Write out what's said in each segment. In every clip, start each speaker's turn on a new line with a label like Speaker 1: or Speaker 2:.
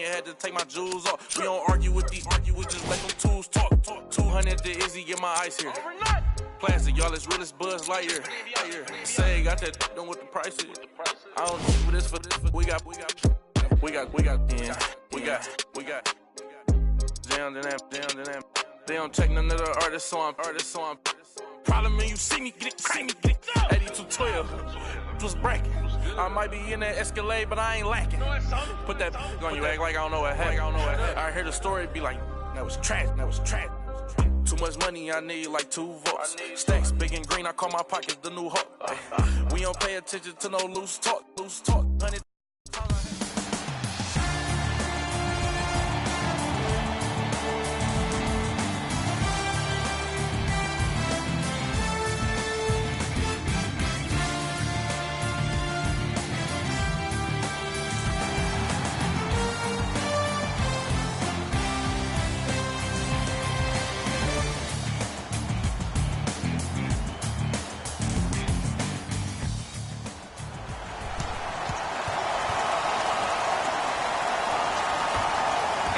Speaker 1: had to take my jewels off. We don't argue with these, we just let them tools talk. 200 to Izzy, get my ice here. Plastic, y'all, it's real as Buzz Lightyear. Say, got that done with the price. I don't do for this, we got. Down to them. They don't take none of the artists, so I'm. Problem when you see me, get it. 8212, was bracket. I might be in that Escalade, but I ain't lacking. Put that on you, act like I don't know what happened. I heard the story, be like, that was trash. Too much money, I need like 2 votes. Stacks big and green, I call my pockets the new Hulk. We don't pay attention to no loose talk. 100.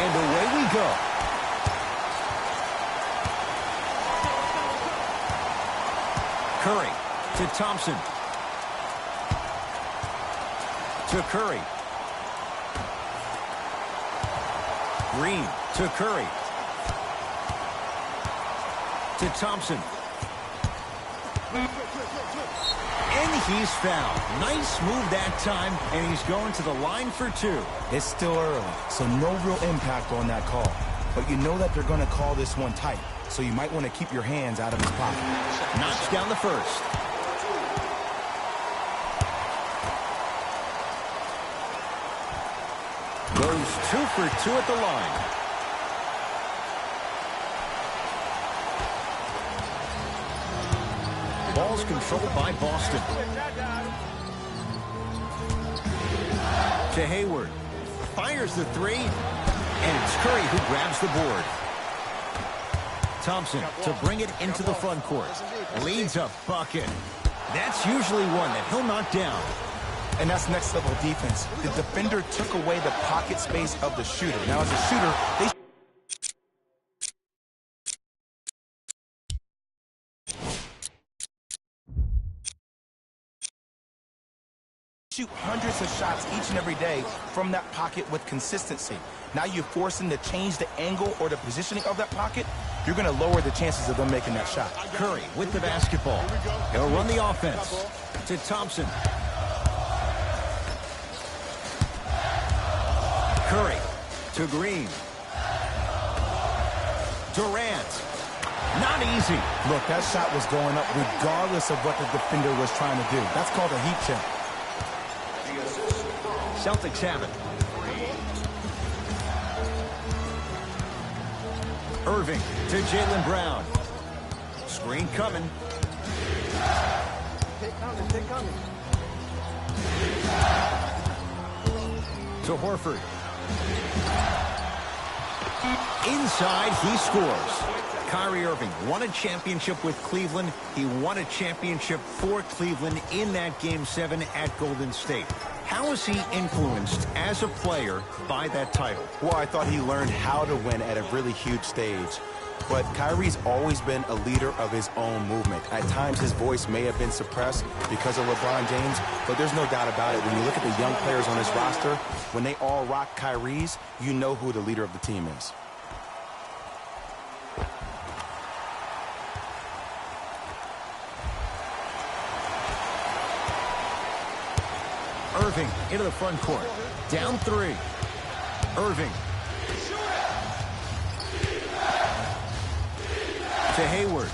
Speaker 2: And away we go. Curry to Thompson. To Curry. Green to Curry. To Thompson. And he's fouled. Nice move that time, and he's going to the line for 2.
Speaker 3: It's still early, so no real impact on that call. But you know that they're going to call this one tight, so you might want to keep your hands out of his pocket.
Speaker 2: Knocks down the first. Goes 2 for 2 at the line. Ball's controlled by Boston. To Hayward. Fires the 3. And it's Curry who grabs the board. Thompson to bring it into the front court. Leads a bucket. That's usually one that he'll knock down.
Speaker 3: And that's next level defense. The defender took away the pocket space of the shooter. Now as a shooter, they shoot hundreds of shots each and every day from that pocket with consistency. Now you force them to change the angle or the positioning of that pocket, you're going to lower the chances of them making that shot.
Speaker 2: Curry with the basketball. He'll run the offense to Thompson. Curry to Green. Durant. Not easy.
Speaker 3: Look, that shot was going up regardless of what the defender was trying to do. That's called a heat check.
Speaker 2: Celtics have it. Irving to Jaylen Brown. Screen coming. To Horford. Inside, he scores. Kyrie Irving won a championship with Cleveland. He won a championship for Cleveland in that Game 7 at Golden State. How is he influenced as a player by that title?
Speaker 3: Well, I thought he learned how to win at a really huge stage. But Kyrie's always been a leader of his own movement. At times, his voice may have been suppressed because of LeBron James, but there's no doubt about it. When you look at the young players on this roster, when they all rock Kyrie's, you know who the leader of the team is.
Speaker 2: Irving into the front court. Down 3. Irving. To Hayward.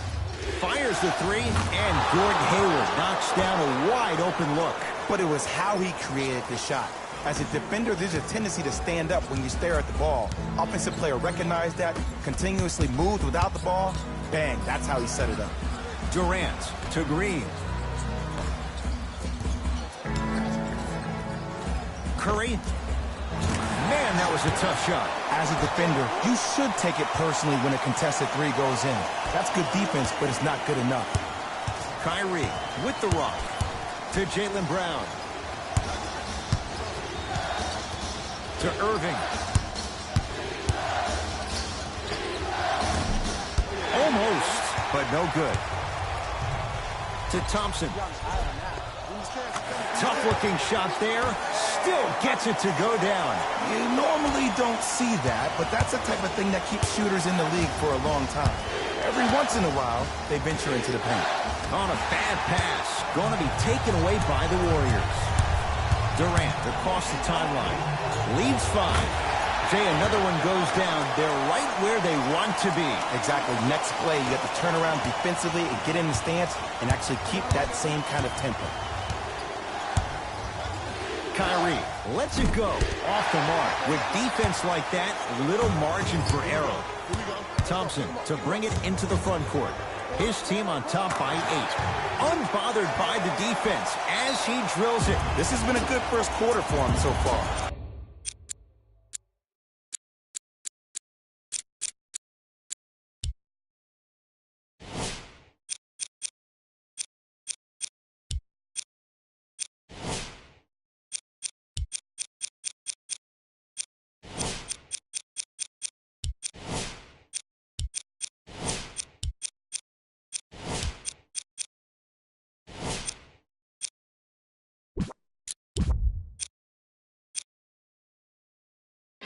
Speaker 2: Fires the 3, and Gordon Hayward knocks down a wide open look.
Speaker 3: But it was how he created the shot. As a defender, there's a tendency to stand up when you stare at the ball. Offensive player recognized that, continuously moved without the ball. Bang, that's how he set it up.
Speaker 2: Durant to Green. Curry. Man, that was a tough shot.
Speaker 3: As a defender, you should take it personally when a contested 3 goes in. That's good defense, but it's not good enough.
Speaker 2: Kyrie with the rock to Jaylen Brown. To Irving. no good. To Thompson. Tough-looking shot there. Still gets it to go down.
Speaker 3: You normally don't see that, but that's the type of thing that keeps shooters in the league for a long time. Every once in a while, they venture into the paint.
Speaker 2: On a bad pass. Going to be taken away by the Warriors. Durant across the timeline. Leads 5. Jay, another one goes down. They're right where they want to be.
Speaker 3: Exactly. Next play, you have to turn around defensively and get in the stance and actually keep that same kind of tempo.
Speaker 2: Kyrie lets it go off the mark. With defense like that, little margin for error. Thompson to bring it into the front court. His team on top by 8. Unbothered by the defense as he drills it.
Speaker 3: This has been a good first quarter for him so far.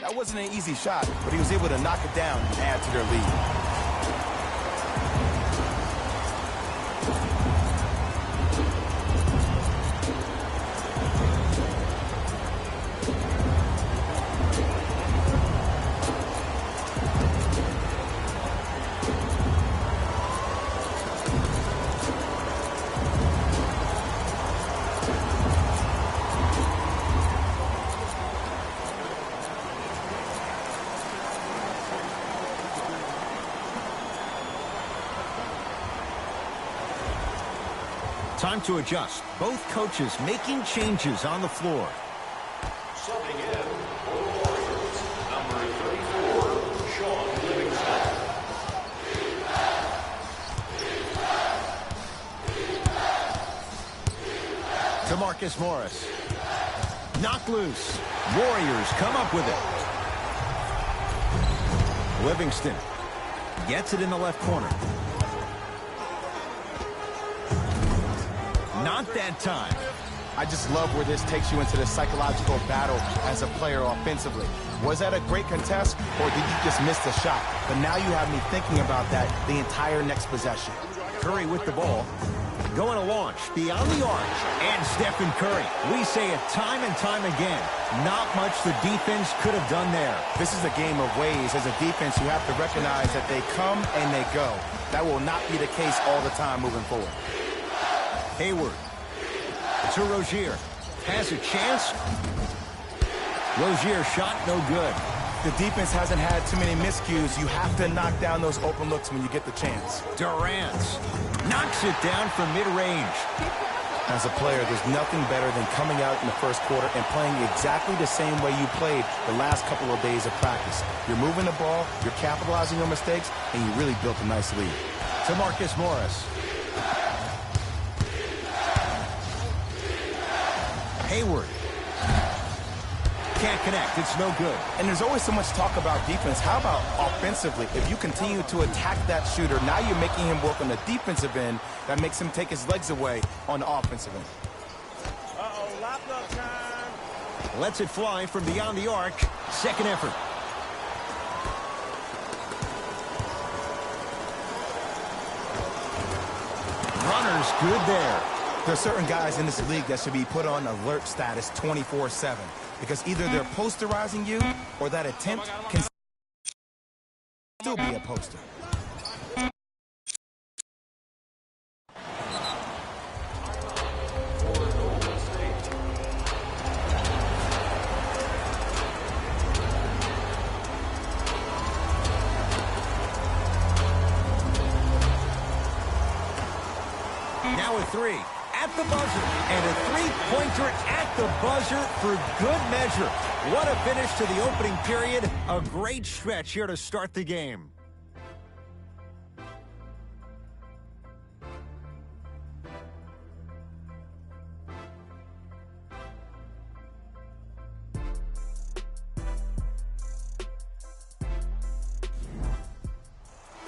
Speaker 3: That wasn't an easy shot, but he was able to knock it down and add to their lead.
Speaker 2: Time to adjust. Both coaches making changes on the floor.
Speaker 4: Subbing in for the Warriors, number 34, Shaun Livingston.
Speaker 2: To Marcus Morris. Knocked loose. Warriors come up with it. Livingston gets it in the left corner. Not that time.
Speaker 3: I just love where this takes you into the psychological battle as a player offensively. Was that a great contest, or did you just miss the shot? But now you have me thinking about that the entire next possession.
Speaker 2: Curry with the ball. Going to launch beyond the arc. And Stephen Curry. We say it time and time again. Not much the defense could have done there.
Speaker 3: This is a game of ways. As a defense, you have to recognize that they come and they go. That will not be the case all the time moving forward.
Speaker 2: Hayward to Rozier. Has a chance. Rozier shot no good.
Speaker 3: The defense hasn't had too many miscues. You have to knock down those open looks when you get the chance.
Speaker 2: Durant knocks it down from mid-range.
Speaker 3: As a player, there's nothing better than coming out in the first quarter and playing exactly the same way you played the last couple of days of practice. You're moving the ball, you're capitalizing on mistakes, and you really built a nice lead.
Speaker 2: To Marcus Morris. Hayward. Can't connect. It's no good.
Speaker 3: And there's always so much talk about defense. How about offensively? If you continue to attack that shooter, now you're making him work on the defensive end. That makes him take his legs away on the offensive end.
Speaker 5: Uh-oh, lap-up time.
Speaker 2: Lets it fly from beyond the arc. Second effort. Runner's good there.
Speaker 3: There are certain guys in this league that should be put on alert status 24/7 because either they're posterizing you or that attempt can still be a poster.
Speaker 2: Now a three. At the buzzer, and a three-pointer at the buzzer for good measure. What a finish to the opening period. A great stretch here to start the game.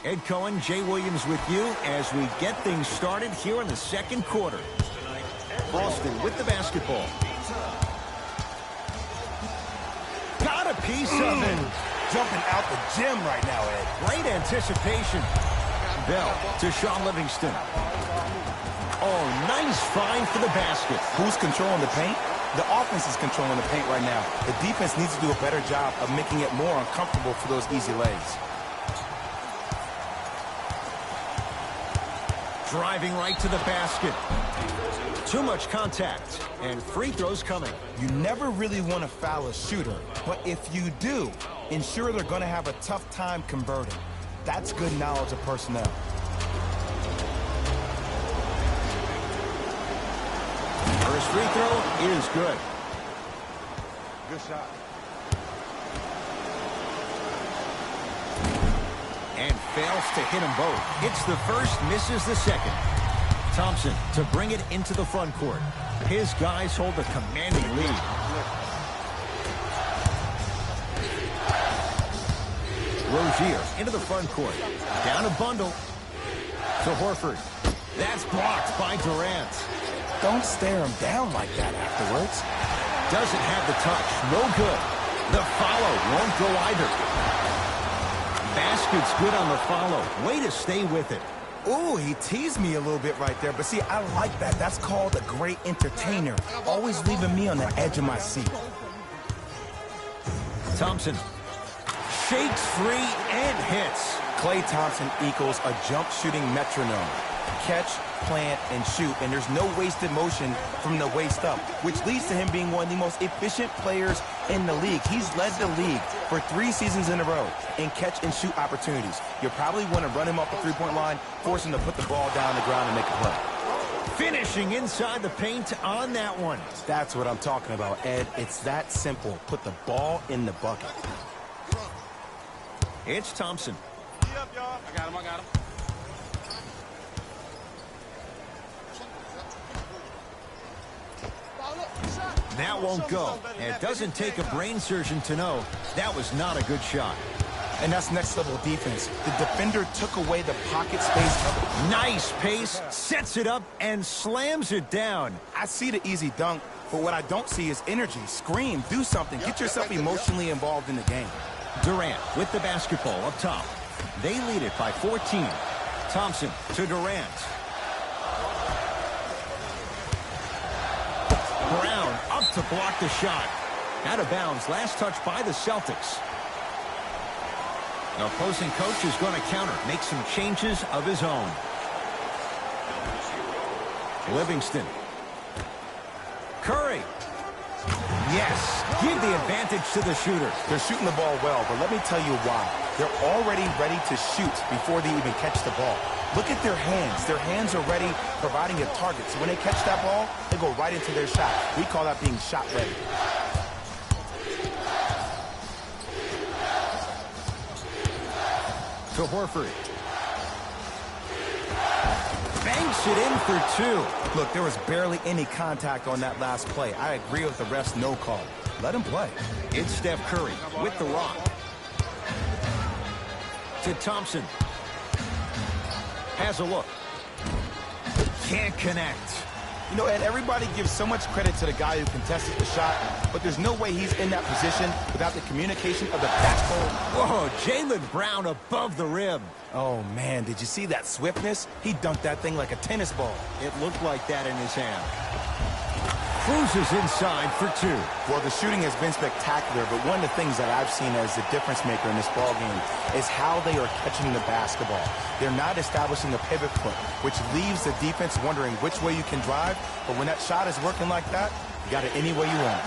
Speaker 2: Ed Cohen, Jay Williams with you as we get things started here in the second quarter. Boston with the basketball. Got a piece of it.
Speaker 3: Jumping out the gym right now, Ed.
Speaker 2: Great anticipation. Bell to Sean Livingston. Oh, nice find for the basket.
Speaker 3: Who's controlling the paint? The offense is controlling the paint right now. The defense needs to do a better job of making it more uncomfortable for those easy lays.
Speaker 2: Driving right to the basket. Too much contact. And free throws coming.
Speaker 3: You never really want to foul a shooter, but if you do, ensure they're going to have a tough time converting. That's good knowledge of personnel.
Speaker 2: First free throw is good.
Speaker 3: Good shot.
Speaker 2: And fails to hit them both. Hits the first, misses the second. Thompson to bring it into the front court. His guys hold a commanding lead. Rozier into the front court. Down a bundle to Horford. That's blocked by Durant.
Speaker 3: Don't stare him down like that afterwards.
Speaker 2: Doesn't have the touch. No good. The follow won't go either. Basket's good on the follow. Way to stay with it.
Speaker 3: Ooh, he teased me a little bit right there. But see, I like that. That's called a great entertainer. Always leaving me on the edge of my seat.
Speaker 2: Thompson shakes free and hits.
Speaker 3: Klay Thompson equals a jump shooting metronome. Catch, plant, and shoot, and there's no wasted motion from the waist up, which leads to him being one of the most efficient players in the league. He's led the league for 3 seasons in a row in catch and shoot opportunities. You'll probably want to run him off the three-point line, force him to put the ball down on the ground and make a play.
Speaker 2: Finishing inside the paint on that one.
Speaker 3: That's what I'm talking about, Ed. It's that simple. Put the ball in the bucket.
Speaker 2: It's Thompson.
Speaker 5: Up, y'all. I got him.
Speaker 2: That won't go. It doesn't take a brain surgeon to know that was not a good shot.
Speaker 3: And that's next level defense. The defender took away the pocket space.
Speaker 2: Nice pace, sets it up, and slams it down.
Speaker 3: I see the easy dunk, but what I don't see is energy. Scream, do something. Get yourself emotionally involved in the game.
Speaker 2: Durant with the basketball up top. They lead it by 14. Thompson to Durant. Brown up to block the shot. Out of bounds. Last touch by the Celtics. The opposing coach is going to counter. Make some changes of his own. Livingston. Curry. Yes. Give the advantage to the shooter.
Speaker 3: They're shooting the ball well, but let me tell you why. They're already ready to shoot before they even catch the ball. Look at their hands. Their hands are ready, providing a target. So when they catch that ball, they go right into their shot. We call that being shot ready.
Speaker 2: To Horford. Banks it in for 2.
Speaker 3: Look, there was barely any contact on that last play. I agree with the ref's no call. Let him play.
Speaker 2: It's Steph Curry with the rock. To Thompson. Has a look. Can't connect.
Speaker 3: You know, and everybody gives so much credit to the guy who contested the shot, but there's no way he's in that position without the communication of the backbone.
Speaker 2: Whoa, Jaylen Brown above the rim.
Speaker 3: Oh, man, did you see that swiftness? He dunked that thing like a tennis ball.
Speaker 2: It looked like that in his hand. Cruises inside for 2.
Speaker 3: Well, the shooting has been spectacular, but one of the things that I've seen as the difference maker in this ballgame is how they are catching the basketball. They're not establishing a pivot foot, which leaves the defense wondering which way you can drive, but when that shot is working like that, you got it any way you want.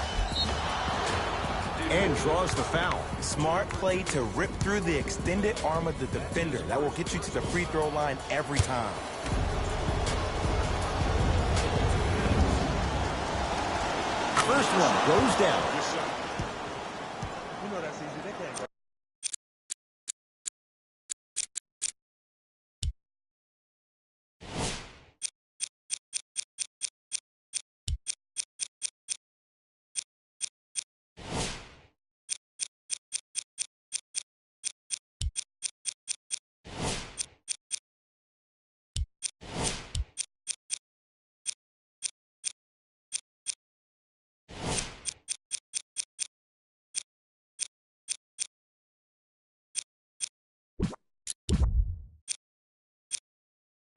Speaker 2: And draws the foul.
Speaker 3: Smart play to rip through the extended arm of the defender. That will get you to the free throw line every time.
Speaker 2: First one goes down.
Speaker 5: You know that's easy. They can't go.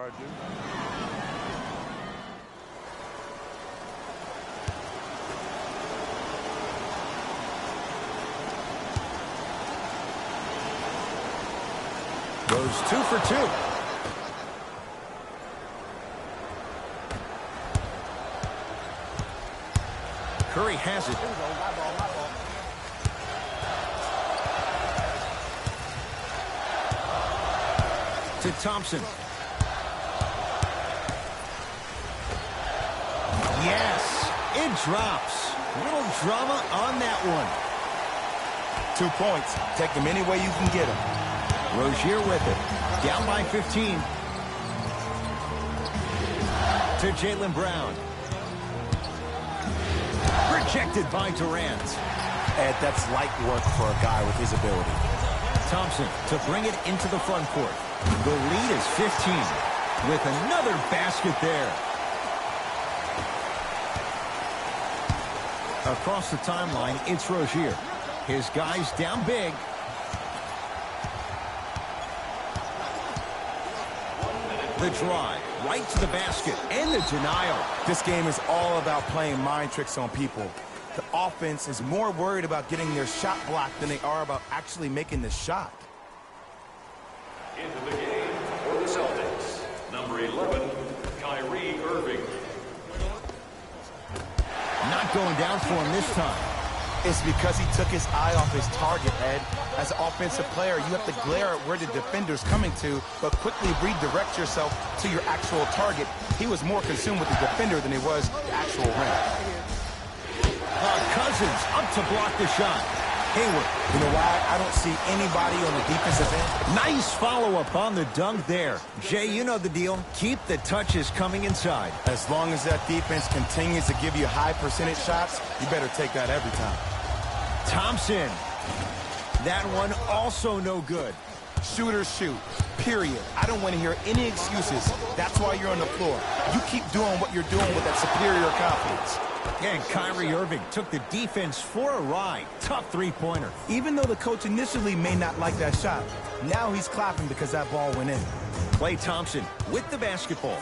Speaker 2: Goes 2 for 2. Curry has it. To Thompson. Yes, it drops. Little drama on that one.
Speaker 3: 2 points. Take them any way you can get them.
Speaker 2: Rozier with it. Down by 15. To Jaylen Brown. Rejected by Durant.
Speaker 3: Ed, that's light work for a guy with his ability.
Speaker 2: Thompson to bring it into the front court. The lead is 15 with another basket there. Across the timeline, it's Rozier. His guys down big. The drive, right to the basket, and the denial.
Speaker 3: This game is all about playing mind tricks on people. The offense is more worried about getting their shot blocked than they are about actually making the shot.
Speaker 4: Into the game for the Celtics, number 11, Kyrie Irving.
Speaker 2: Not going down for him this time.
Speaker 3: It's because he took his eye off his target, Ed. As an offensive player, you have to glare at where the defender's coming to, but quickly redirect yourself to your actual target. He was more consumed with the defender than he was the actual rim.
Speaker 2: Cousins up to block the shot. Hayward.
Speaker 3: You know why I don't see anybody on the defensive end?
Speaker 2: Nice follow-up on the dunk there. Jay, you know the deal. Keep the touches coming inside.
Speaker 3: As long as that defense continues to give you high percentage shots, you better take that every time.
Speaker 2: Thompson. That one also no good.
Speaker 3: Shooters shoot, period. I don't want to hear any excuses. That's why you're on the floor. You keep doing what you're doing with that superior confidence.
Speaker 2: And Kyrie Irving took the defense for a ride. Tough three-pointer.
Speaker 3: Even though the coach initially may not like that shot, now he's clapping because that ball went in.
Speaker 2: Klay Thompson with the basketball.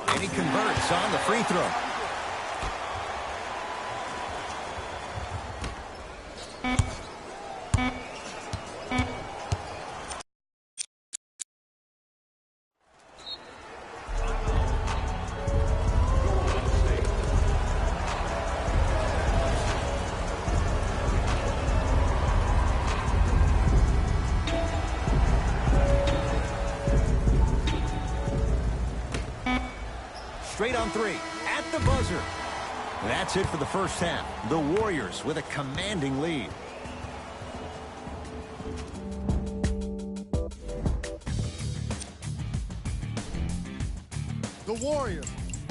Speaker 2: And he converts on the free throw. Straight on three, at the buzzer. That's it for the first half. The Warriors with a commanding lead.
Speaker 6: The Warriors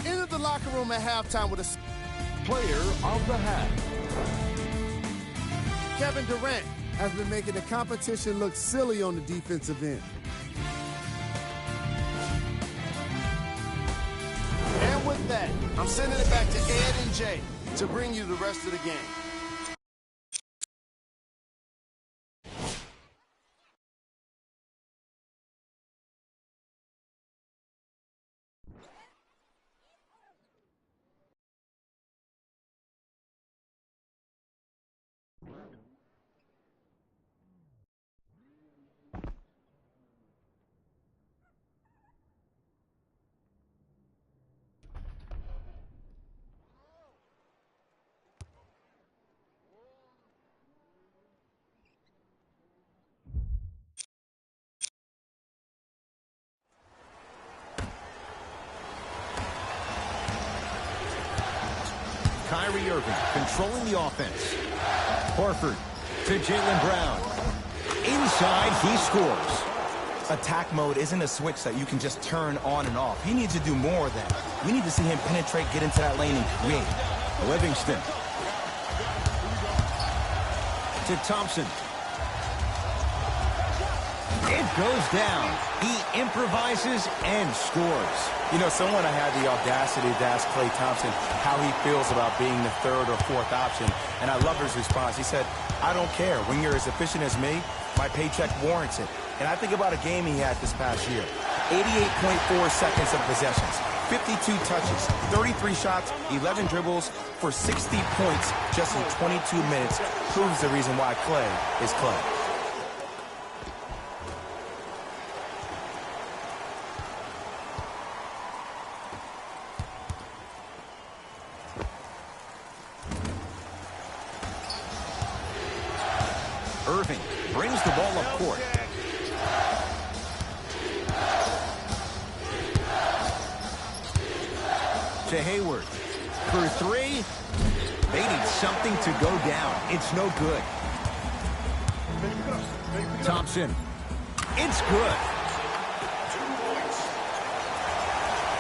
Speaker 6: entered the locker room at halftime with a
Speaker 4: Player of the half.
Speaker 6: Kevin Durant has been making the competition look silly on the defensive end. And with that, I'm sending it back to Ed and Jay to bring you the rest of the game.
Speaker 2: Kyrie Irving controlling the offense. Horford to Jaylen Brown. Inside, he scores.
Speaker 3: Attack mode isn't a switch that you can just turn on and off. He needs to do more of that. We need to see him penetrate, get into that lane, and create.
Speaker 2: Livingston to Thompson. It goes down. He improvises and scores.
Speaker 3: You know, someone I had the audacity to ask Klay Thompson how he feels about being the third or fourth option, and I love his response. He said, I don't care. When you're as efficient as me, my paycheck warrants it. And I think about a game he had this past year. 88.4 seconds of possessions, 52 touches, 33 shots, 11 dribbles for 60 points just in 22 minutes. Proves the reason why Klay is Klay.
Speaker 2: Irving brings the ball up court. To Hayward. For three. They need something to go down. It's no good. Thompson. It's good.
Speaker 4: 2 points.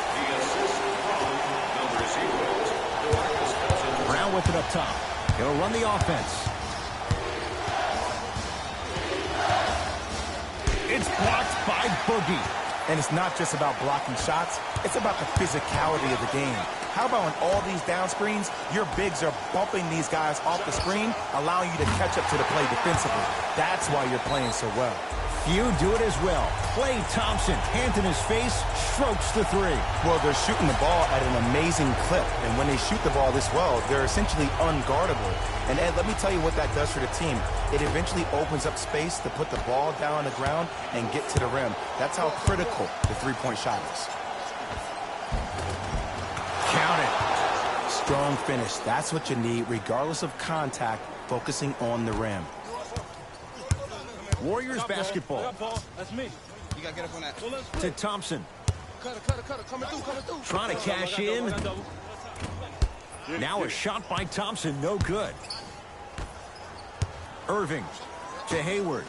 Speaker 4: The assist from number 0, DeMarcus Cousins.
Speaker 2: Brown with it up top. He'll run the offense. It's blocked by Boogie.
Speaker 3: And it's not just about blocking shots, it's about the physicality of the game. How about on all these down screens, your bigs are bumping these guys off the screen, allowing you to catch up to the play defensively. That's why you're playing so well.
Speaker 2: Few do it as well. Klay Thompson, hand in his face, strokes the three.
Speaker 3: Well, they're shooting the ball at an amazing clip, and when they shoot the ball this well, they're essentially unguardable. And Ed, let me tell you what that does for the team. It eventually opens up space to put the ball down on the ground and get to the rim. That's how critical the three-point shot is.
Speaker 2: Count it.
Speaker 3: Strong finish. That's what you need, regardless of contact, focusing on the rim.
Speaker 2: Warriors basketball.
Speaker 5: That's me. You gotta get up on that.
Speaker 2: To Thompson.
Speaker 6: Cutter, coming through.
Speaker 2: Trying to cash in. Now a shot by Thompson, no good. Irving to Hayward.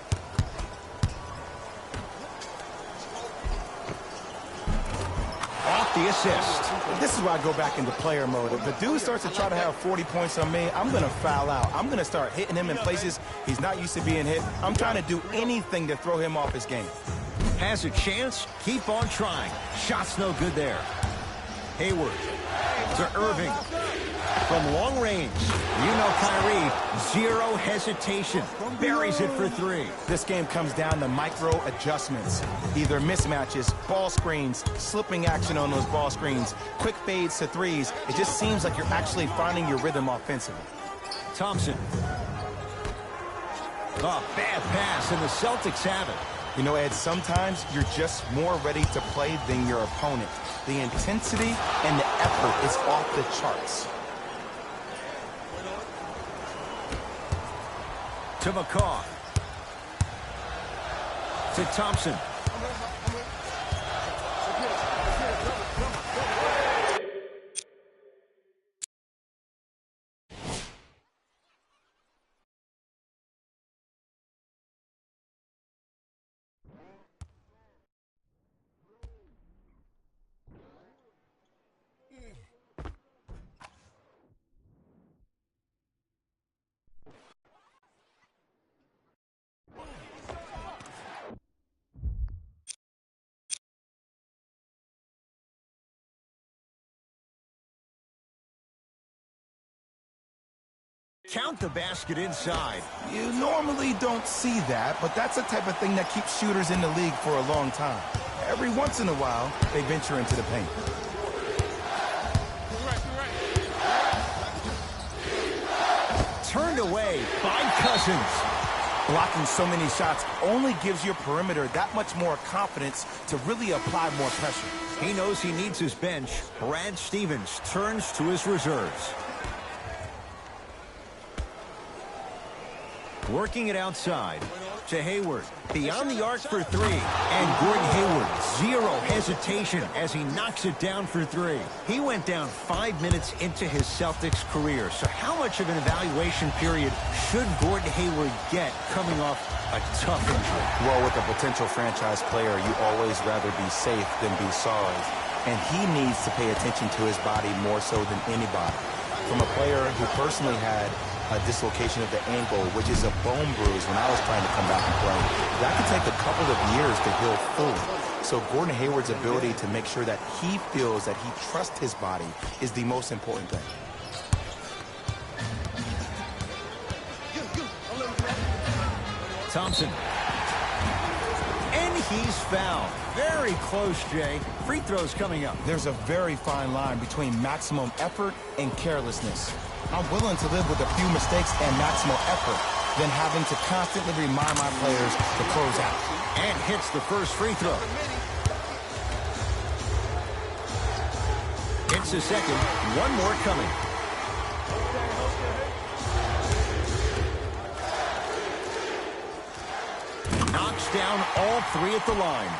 Speaker 2: Off the assist.
Speaker 3: This is why I go back into player mode. If the dude starts to try to have 40 points on me, I'm going to foul out. I'm going to start hitting him in places he's not used to being hit. I'm trying to do anything to throw him off his game.
Speaker 2: Has a chance, keep on trying. Shot's no good there. Hayward to Irving. From long range, you know Kyrie, zero hesitation. Buries it for three.
Speaker 3: This game comes down to micro adjustments. Either mismatches, ball screens, slipping action on those ball screens, quick fades to threes. It just seems like you're actually finding your rhythm offensively.
Speaker 2: Thompson. A bad pass, and the Celtics have it.
Speaker 3: You know, Ed, sometimes you're just more ready to play than your opponent. The intensity and the effort is off the charts.
Speaker 2: To McCaw. To Thompson. Count the basket inside.
Speaker 3: You normally don't see that, but that's the type of thing that keeps shooters in the league for a long time. Every once in a while, they venture into the paint.
Speaker 2: Turned away by Cousins.
Speaker 3: Blocking so many shots only gives your perimeter that much more confidence to really apply more pressure.
Speaker 2: He knows he needs his bench. Brad Stevens turns to his reserves. Working it outside to Hayward. Beyond the arc for three. And Gordon Hayward, zero hesitation as he knocks it down for three. He went down 5 minutes into his Celtics career. So how much of an evaluation period should Gordon Hayward get coming off a tough injury?
Speaker 3: Well, with a potential franchise player, you always rather be safe than be sorry. And he needs to pay attention to his body more so than anybody. From a player who personally had a dislocation of the ankle, which is a bone bruise when I was trying to come back and play. That could take a couple of years to heal fully. So Gordon Hayward's ability to make sure that he feels that he trusts his body is the most important thing.
Speaker 2: Thompson. And he's fouled. Very close, Jay. Free throws coming up.
Speaker 3: There's a very fine line between maximum effort and carelessness. I'm willing to live with a few mistakes and maximal effort than having to constantly remind my players to close out.
Speaker 2: And hits the first free throw. Hits the second. One more coming. Knocks down all three at the line.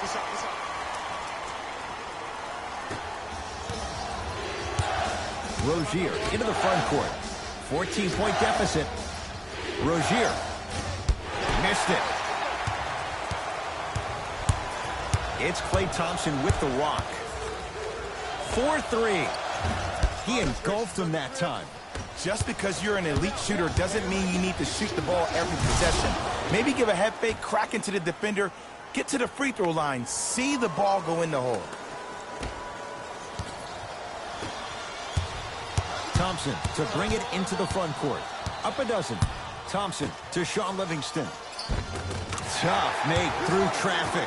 Speaker 2: Rozier into the front court. 14-point deficit. Rozier missed it. It's Klay Thompson with the rock. 4-3. He engulfed him that time.
Speaker 3: Just because you're an elite shooter doesn't mean you need to shoot the ball every possession. Maybe give a head fake, crack into the defender, get to the free throw line, see the ball go in the hole.
Speaker 2: Thompson to bring it into the front court. Up a dozen. Thompson to Shaun Livingston. Tough make through traffic.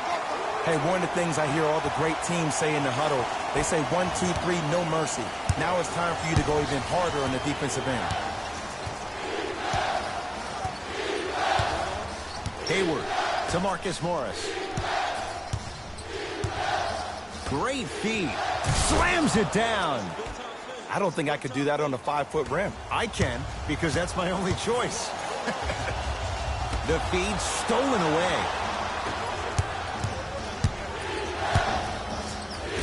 Speaker 3: Hey, one of the things I hear all the great teams say in the huddle, they say 1, 2, 3, no mercy. Now it's time for you to go even harder on the defensive end.
Speaker 2: Hayward to Marcus Morris. Great feed. Slams it down.
Speaker 3: I don't think I could do that on a 5-foot rim.
Speaker 2: I can, because that's my only choice. The feed stolen away.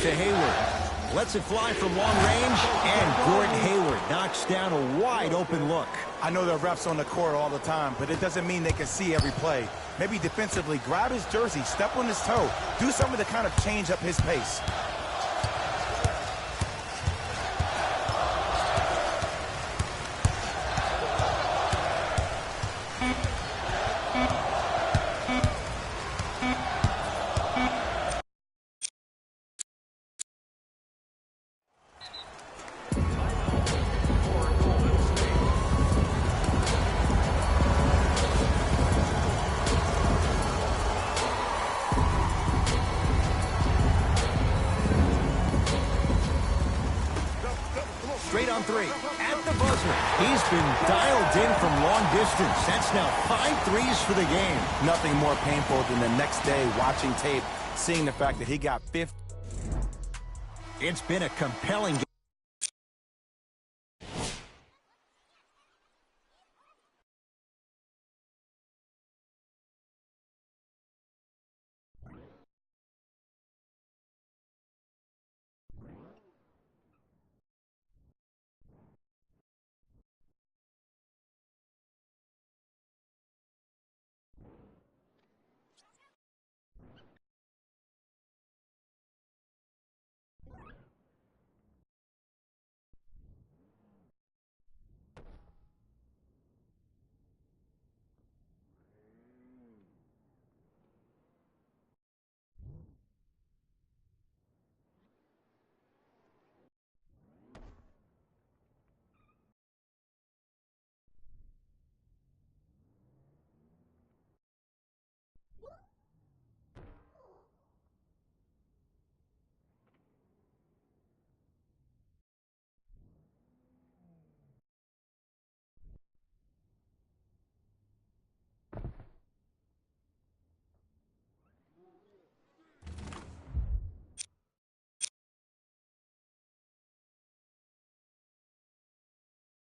Speaker 2: To Hayward. Lets it fly from long range, and Gordon Hayward knocks down a wide open look.
Speaker 3: I know there are refs on the court all the time, but it doesn't mean they can see every play. Maybe defensively, grab his jersey, step on his toe, do something to kind of change up his pace.
Speaker 2: Straight on three. At the buzzer. He's been dialed in from long distance. That's now 5 threes for the game.
Speaker 3: Nothing more painful than the next day watching tape, seeing the fact that he got 50.
Speaker 2: It's been a compelling game.